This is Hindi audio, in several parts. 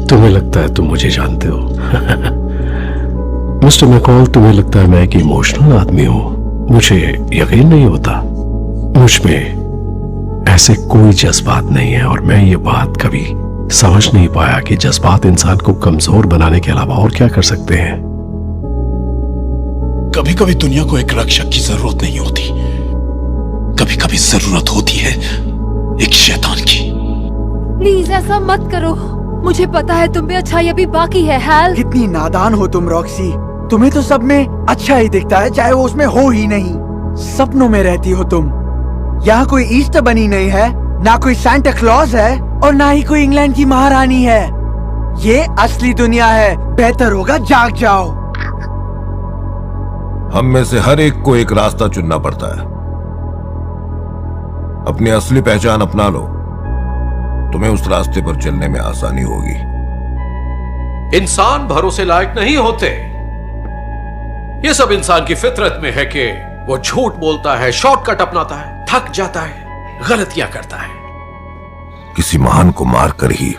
तुम्हें लगता है तुम मुझे जानते हो। मिस्टर मैकॉल, तुम्हें लगता है मैं एक इमोशनल आदमी हूं। मुझे यकीन नहीं होता। मुझ में ऐसे कोई जज्बात नहीं है, और मैं ये बात कभी समझ नहीं पाया कि जज्बात इंसान को कमजोर बनाने के अलावा और क्या कर सकते हैं। कभी कभी दुनिया को एक रक्षक की जरूरत नहीं होती, कभी कभी जरूरत होती है एक शैतान की। प्लीज ऐसा मत करो, मुझे पता है तुम में अच्छाई अभी बाकी है। हैल, कितनी नादान हो तुम रॉक्सी। तुम्हें तो सब में अच्छा ही दिखता है, चाहे वो उसमें हो ही नहीं। सपनों में रहती हो तुम। यहाँ कोई ईस्टर बनी नहीं है, ना कोई सांता क्लॉज है, और ना ही कोई इंग्लैंड की महारानी है। ये असली दुनिया है। बेहतर होगा जाग जाओ। हम में से हर एक को एक रास्ता चुनना पड़ता है। अपनी असली पहचान अपना लो, तुम्हें उस रास्ते पर चलने में आसानी होगी। इंसान भरोसे लायक नहीं होते। ये सब इंसान की फितरत में है कि वो झूठ बोलता है, शॉर्टकट अपनाता है, थक जाता है, गलतियां करता है। किसी महान को मारकर ही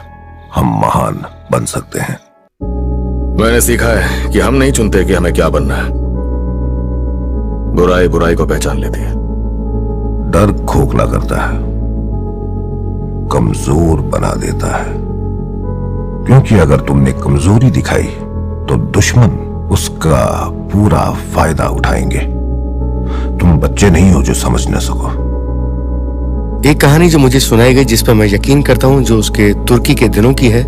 हम महान बन सकते हैं। मैंने सीखा है कि हम नहीं चुनते कि हमें क्या बनना है। बुराई बुराई को पहचान लेती है। डर खोखला करता है, कमजोर बना देता है। क्योंकि अगर तुमने कमजोरी दिखाई तो दुश्मन उसका पूरा फायदा उठाएंगे। तुम बच्चे नहीं हो जो समझ न सको। एक कहानी जो मुझे सुनाई गई, जिस पर मैं यकीन करता हूँ, जो उसके तुर्की के दिनों की है।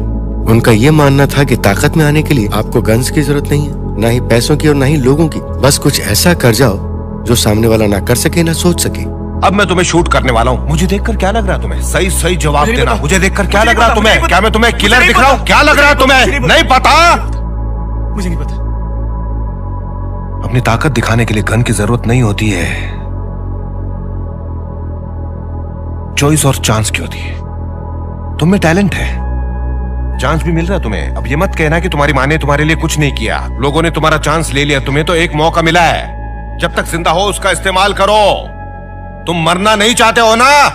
उनका यह मानना था कि ताकत में आने के लिए आपको गन्स की जरूरत नहीं है, ना ही पैसों की और ना ही लोगों की। बस कुछ ऐसा कर जाओ जो सामने वाला ना कर सके ना सोच सके। अब मैं तुम्हें शूट करने वाला हूँ। मुझे देखकर क्या लग रहा है तुम्हें? सही सही जवाब देना। मुझे देखकर क्या लग रहा है तुम्हें? क्या मैं तुम्हें किलर दिख रहा हूँ? क्या लग रहा है तुम्हें? नहीं पता? मुझे नहीं पता। अपनी ताकत दिखाने के लिए गन की जरूरत नहीं होती है, चॉइस और चांस की होती है। तुम में टैलेंट है, चांस भी मिल रहा है तुम्हें। अब ये मत कहना कि तुम्हारी माँ ने तुम्हारे लिए कुछ नहीं किया। लोगों ने तुम्हारा चांस ले लिया, तुम्हें तो एक मौका मिला है। जब तक जिंदा हो उसका इस्तेमाल करो। तुम मरना नहीं चाहते हो ना?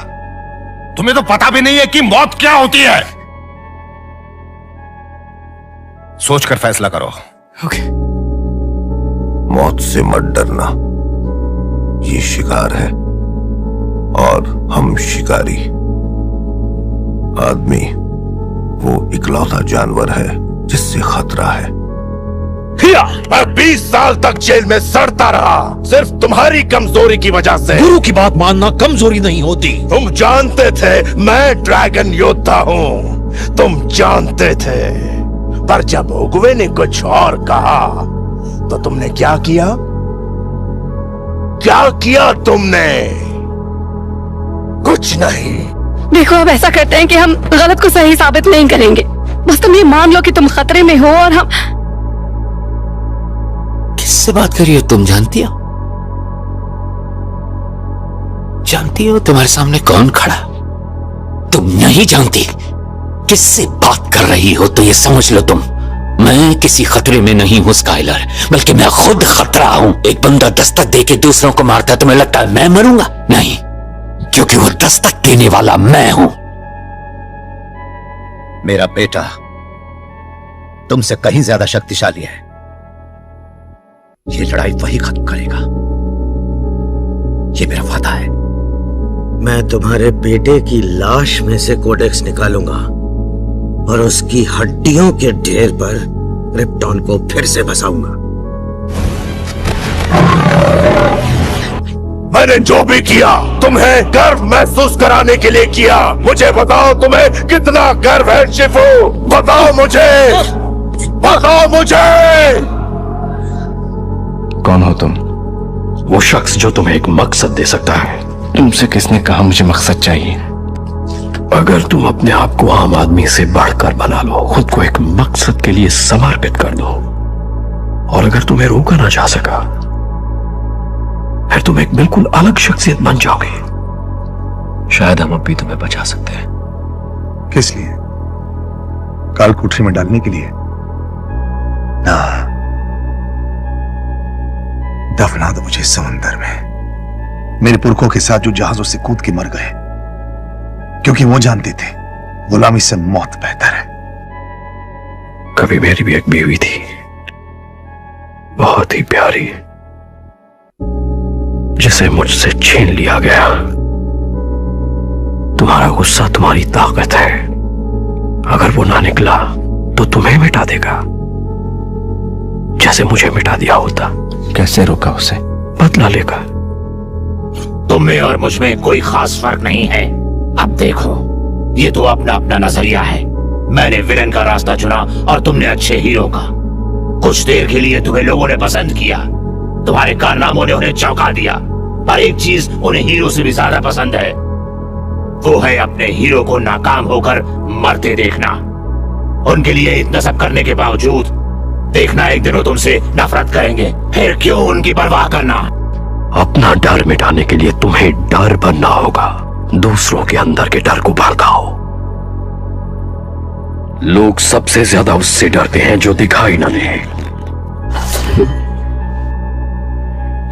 तुम्हें तो पता भी नहीं है कि मौत क्या होती है। सोचकर फैसला करो। ओके। मौत से मत डरना, ये शिकार है और हम शिकारी। आदमी वो इकलौता जानवर है जिससे खतरा है। मैं 20 साल तक जेल में सड़ता रहा, सिर्फ तुम्हारी कमजोरी की वजह से। गुरु की बात मानना कमजोरी नहीं होती। तुम जानते थे मैं ड्रैगन योद्धा हूँ, तुम जानते थे। पर जब उगवे ने कुछ और कहा तो तुमने क्या किया? क्या किया तुमने? कुछ नहीं। देखो अब ऐसा करते हैं कि हम गलत को सही साबित नहीं करेंगे। बस तुम ये मान लो कि तुम खतरे में हो और हम। किससे बात कर रही हो तुम? जानती हो? जानती हो तुम्हारे सामने कौन खड़ा? तुम नहीं जानती किससे बात कर रही हो, तो ये समझ लो तुम। मैं किसी खतरे में नहीं हूं स्काइलर, बल्कि मैं खुद खतरा हूं। एक बंदा दस्तक देके दूसरों को मारता है, तुम्हें लगता है मैं मरूंगा? नहीं, क्योंकि वो दस्तक देने वाला मैं हूं। मेरा बेटा तुमसे कहीं ज्यादा शक्तिशाली है। ये लड़ाई वही खत्म करेगा, ये मेरा वादा है। मैं तुम्हारे बेटे की लाश में से कोडेक्स निकालूंगा और उसकी हड्डियों के ढेर पर क्रिप्टॉन को फिर से बसाऊंगा। मैंने जो भी किया तुम्हें गर्व महसूस कराने के लिए किया। मुझे बताओ तुम्हें कितना गर्व है शिफू? बताओ मुझे, बताओ मुझे। कौन हो तुम? वो शख्स जो तुम्हें एक मकसद दे सकता है। तुमसे किसने कहा मुझे मकसद चाहिए? अगर तुम अपने आप को आम आदमी से बढ़कर बना लो, खुद को एक मकसद के लिए समर्पित कर दो, और अगर तुम्हें रोका ना जा सका, फिर तुम एक बिल्कुल अलग शख्सियत बन जाओगे। शायद हम अब भी तुम्हें बचा सकते हैं। किस लिए? काल कोठरी में डालने के लिए? ना, दफना दो मुझे समंदर में, मेरे पुरखों के साथ जो जहाजों से कूद के मर गए, क्योंकि वो जानते थे गुलामी से मौत बेहतर है। कभी मेरी भी एक बीवी थी, बहुत ही प्यारी, जिसे मुझसे छीन लिया गया। तुम्हारा गुस्सा तुम्हारी ताकत है, अगर वो ना निकला तो तुम्हें मिटा देगा, जैसे मुझे मिटा दिया होता। कैसे रोका उसे? बदला लेगा। तुम में और मुझ में कोई खास फर्क नहीं है। अब देखो, ये तो अपना अपना नजरिया है। मैंने विलन का रास्ता चुना और तुमने अच्छे हीरो का। कुछ देर के लिए तुम्हें लोगों ने पसंद किया, तुम्हारे कारनामों ने उन्हें चौंका दिया, पर एक चीज उन्हें हीरो से भी ज्यादा पसंद है, वो है अपने हीरो को नाकाम होकर मरते देखना। उनके लिए इतना सब करने के बावजूद देखना एक दिन वो तुमसे नफरत करेंगे, फिर क्यों उनकी परवाह करना। अपना डर मिटाने के लिए तुम्हें डर बनना होगा, दूसरों के अंदर के डर को भड़काओ। लोग सबसे ज्यादा उससे डरते हैं जो दिखाई न दे।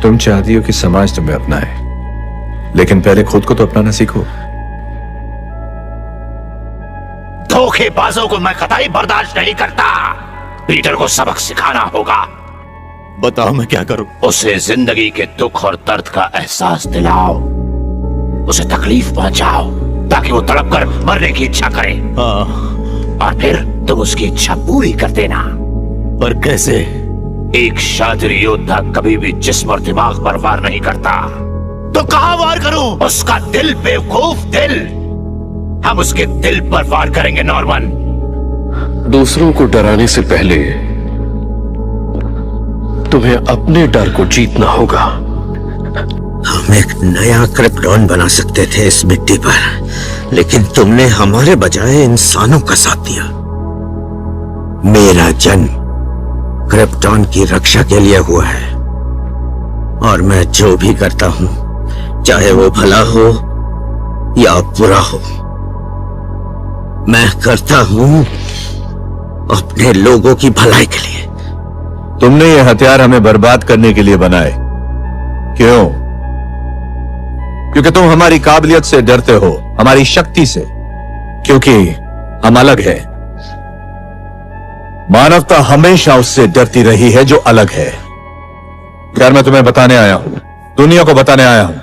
तुम चाहती हो कि समाज तुम्हें अपनाए, लेकिन पहले खुद को तो अपनाना सीखो। धोखेबाजों को मैं कतई बर्दाश्त नहीं करता। पीटर को सबक सिखाना होगा। बताओ मैं क्या करूं? उसे जिंदगी के दुख और दर्द का एहसास दिलाओ, उसे तकलीफ पहुंचाओ ताकि वो तड़प कर मरने की इच्छा करे। और फिर तुम उसकी इच्छा पूरी कर देना। पर कैसे? एक शातिर योद्धा कभी भी जिस्म और दिमाग पर वार नहीं करता। तो कहां वार करूं? उसका दिल, बेवकूफ दिल। हम उसके दिल पर वार करेंगे नॉर्मन। दूसरों को डराने से पहले तुम्हें अपने डर को जीतना होगा। हम एक नया क्रिप्टॉन बना सकते थे इस मिट्टी पर, लेकिन तुमने हमारे बजाय इंसानों का साथ दिया। मेरा जन्म क्रिप्टॉन की रक्षा के लिए हुआ है, और मैं जो भी करता हूं, चाहे वो भला हो या बुरा हो, मैं करता हूं अपने लोगों की भलाई के लिए। तुमने ये हथियार हमें बर्बाद करने के लिए बनाए। क्यों? क्योंकि तुम हमारी काबिलियत से डरते हो, हमारी शक्ति से, क्योंकि हम अलग हैं। मानवता हमेशा उससे डरती रही है जो अलग है। खैर, मैं तुम्हें बताने आया हूं, दुनिया को बताने आया हूं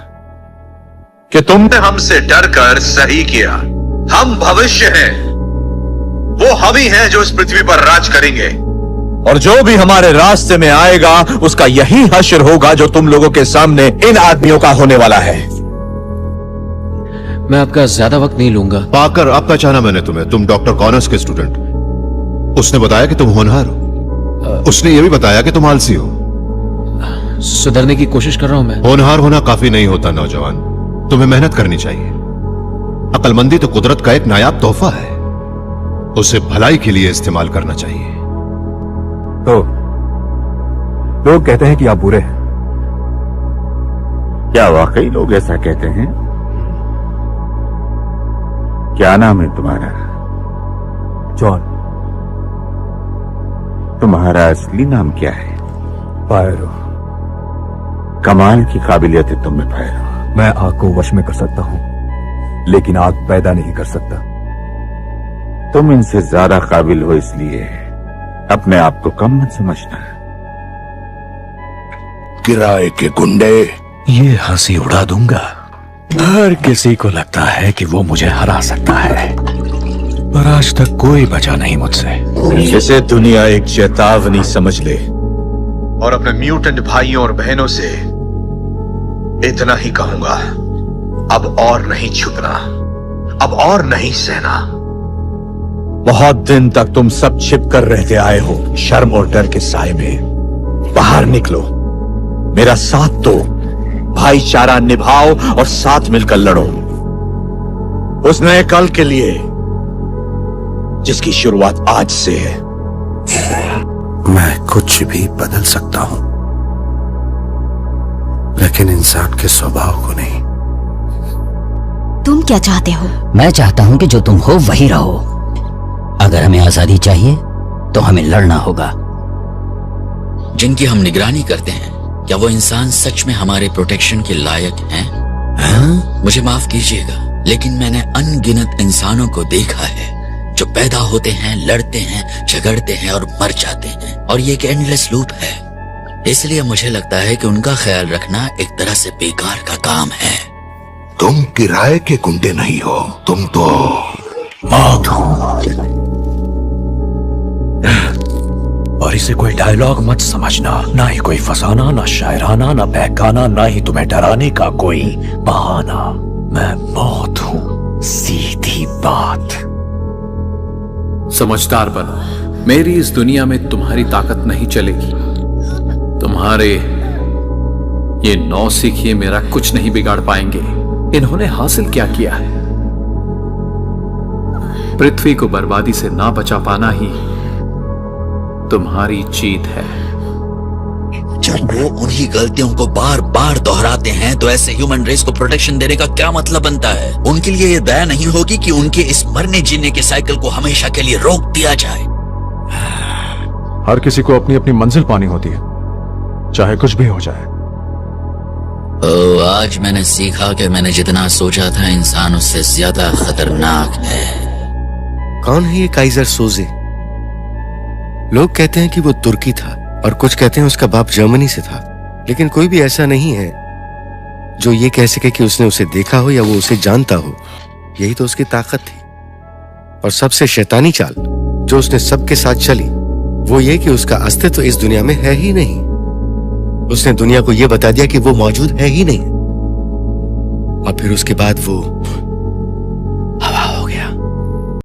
कि तुमने हमसे डरकर सही किया। हम भविष्य हैं, वो हम ही हैं जो इस पृथ्वी पर राज करेंगे, और जो भी हमारे रास्ते में आएगा उसका यही हश्र होगा जो तुम लोगों के सामने इन आदमियों का होने वाला है। मैं आपका ज्यादा वक्त नहीं लूंगा। पाकर, अब पहचाना मैंने तुम्हें। तुम डॉक्टर कॉनर्स के स्टूडेंट। उसने बताया कि तुम होनहार हो। उसने यह भी बताया कि तुम आलसी हो। सुधरने की कोशिश कर रहा हूं मैं। होनहार होना काफी नहीं होता नौजवान, तुम्हें मेहनत करनी चाहिए। अक्लमंदी तो कुदरत का एक नायाब तोहफा है, उसे भलाई के लिए इस्तेमाल करना चाहिए। तो लोग कहते हैं कि आप बुरे हैं। क्या वाकई लोग ऐसा कहते हैं? क्या नाम है तुम्हारा? जॉन। तुम्हारा असली नाम क्या है? पायरो। कमाल की काबिलियत है तुम में पायरो। मैं आग को वश में कर सकता हूं, लेकिन आग पैदा नहीं कर सकता। तुम इनसे ज्यादा काबिल हो, इसलिए अपने आप को कम मत समझना। किराए के गुंडे। ये हंसी उड़ा दूंगा। हर किसी को लगता है कि वो मुझे हरा सकता है, पर आज तक कोई बचा नहीं मुझसे। इसे दुनिया एक चेतावनी समझ ले, और अपने म्यूटेंट भाइयों और बहनों से इतना ही कहूंगा, अब और नहीं छुपना, अब और नहीं सहना। बहुत दिन तक तुम सब छिप कर रहते आए हो, शर्म और डर के साए में। बाहर निकलो, मेरा साथ दो, भाईचारा निभाओ और साथ मिलकर लड़ो उस नए कल के लिए जिसकी शुरुआत आज से है। मैं कुछ भी बदल सकता हूं, लेकिन इंसान के स्वभाव को नहीं। तुम क्या चाहते हो? मैं चाहता हूं कि जो तुम हो वही रहो। अगर हमें आजादी चाहिए तो हमें लड़ना होगा। जिनकी हम निगरानी करते हैं, क्या वो इंसान सच में हमारे प्रोटेक्शन के लायक हैं? हाँ? मुझे माफ कीजिएगा, लेकिन मैंने अनगिनत इंसानों को देखा है जो पैदा होते हैं, लड़ते हैं, झगड़ते हैं और मर जाते हैं, और ये एक एंडलेस लूप है। इसलिए मुझे लगता है कि उनका ख्याल रखना एक तरह से बेकार का काम है। तुम किराए के गुंडे नहीं हो, तुम तो मौत हो। और इसे कोई डायलॉग मत समझना, ना ही कोई फसाना, ना शायराना, ना बहकाना, ना ही तुम्हें डराने का कोई बहाना। मैं मौत हूं, सीधी बात। समझदार बनो, मेरी इस दुनिया में तुम्हारी ताकत नहीं चलेगी। तुम्हारे ये नौसिखिए मेरा कुछ नहीं बिगाड़ पाएंगे। इन्होंने हासिल क्या किया है? पृथ्वी को बर्बादी से ना बचा पाना ही तुम्हारी जीत है। जब वो उन्हीं गलतियों को बार बार दोहराते हैं तो ऐसे ह्यूमन रेस को प्रोटेक्शन देने का क्या मतलब बनता है? उनके लिए ये दया नहीं होगी कि उनके इस मरने जीने के साइकिल को हमेशा के लिए रोक दिया जाए? हर किसी को अपनी अपनी मंजिल पानी होती है, चाहे कुछ भी हो जाए। आज मैंने सीखा कि मैंने जितना सोचा था इंसान उससे ज्यादा खतरनाक है। कौन है ये काइजर सोजे? लोग कहते हैं कि वो तुर्की था और कुछ कहते हैं उसका बाप जर्मनी से था, लेकिन कोई भी ऐसा नहीं है जो ये कह सके कि उसने उसे देखा हो या वो उसे जानता हो। यही तो उसकी ताकत थी। और सबसे शैतानी चाल जो उसने सबके साथ चली वो ये कि उसका अस्तित्व इस दुनिया में है ही नहीं। उसने दुनिया को ये बता दिया कि वो मौजूद है ही नहीं, और फिर उसके बाद वो